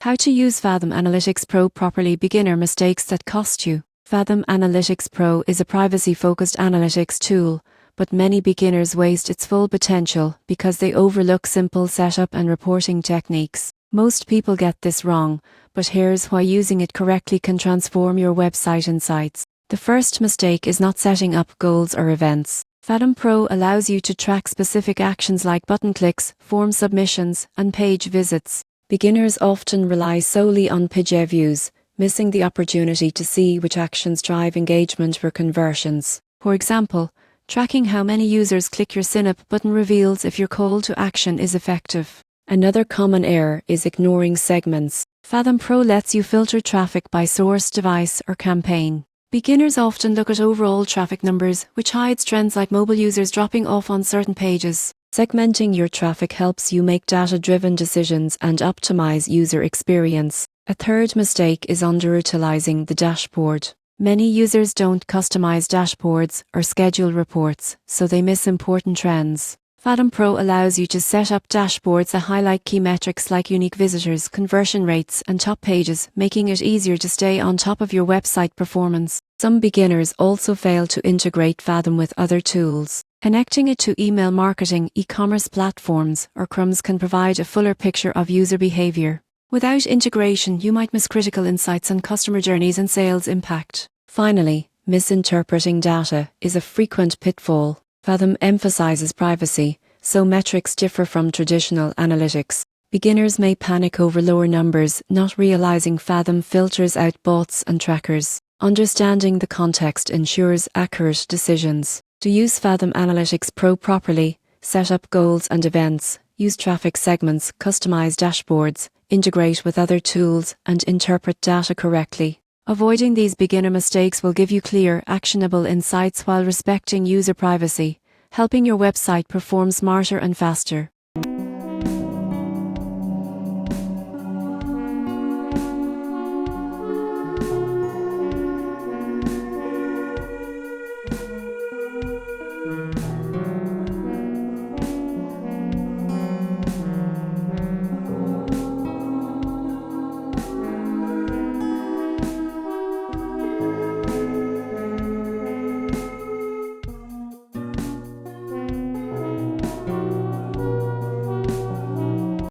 How to use Fathom Analytics Pro properly. Beginner mistakes that cost you. Fathom Analytics Pro is a privacy-focused analytics tool, but many beginners waste its full potential because they overlook simple setup and reporting techniques. Most people get this wrong, but here's why using it correctly can transform your website insights. The first mistake is not setting up goals or events. Fathom Pro allows you to track specific actions like button clicks, form submissions, and page visits. Beginners often rely solely on page views, missing the opportunity to see which actions drive engagement for conversions. For example, tracking how many users click your sign up button reveals if your call to action is effective. Another common error is ignoring segments. Fathom Pro lets you filter traffic by source, device, or campaign. Beginners often look at overall traffic numbers, which hides trends like mobile users dropping off on certain pages. Segmenting your traffic helps you make data-driven decisions and optimize user experience. A third mistake is underutilizing the dashboard. Many users don't customize dashboards or schedule reports, so they miss important trends. Fathom Pro allows you to set up dashboards that highlight key metrics like unique visitors, conversion rates, and top pages, making it easier to stay on top of your website performance. Some beginners also fail to integrate Fathom with other tools. Connecting it to email marketing, e-commerce platforms, or crumbs can provide a fuller picture of user behavior. Without integration, you might miss critical insights on customer journeys and sales impact. Finally, misinterpreting data is a frequent pitfall. Fathom emphasizes privacy, so metrics differ from traditional analytics. Beginners may panic over lower numbers, not realizing Fathom filters out bots and trackers. Understanding the context ensures accurate decisions. To use Fathom Analytics Pro properly, set up goals and events, use traffic segments, customize dashboards, integrate with other tools, and interpret data correctly. Avoiding these beginner mistakes will give you clear, actionable insights while respecting user privacy, helping your website perform smarter and faster.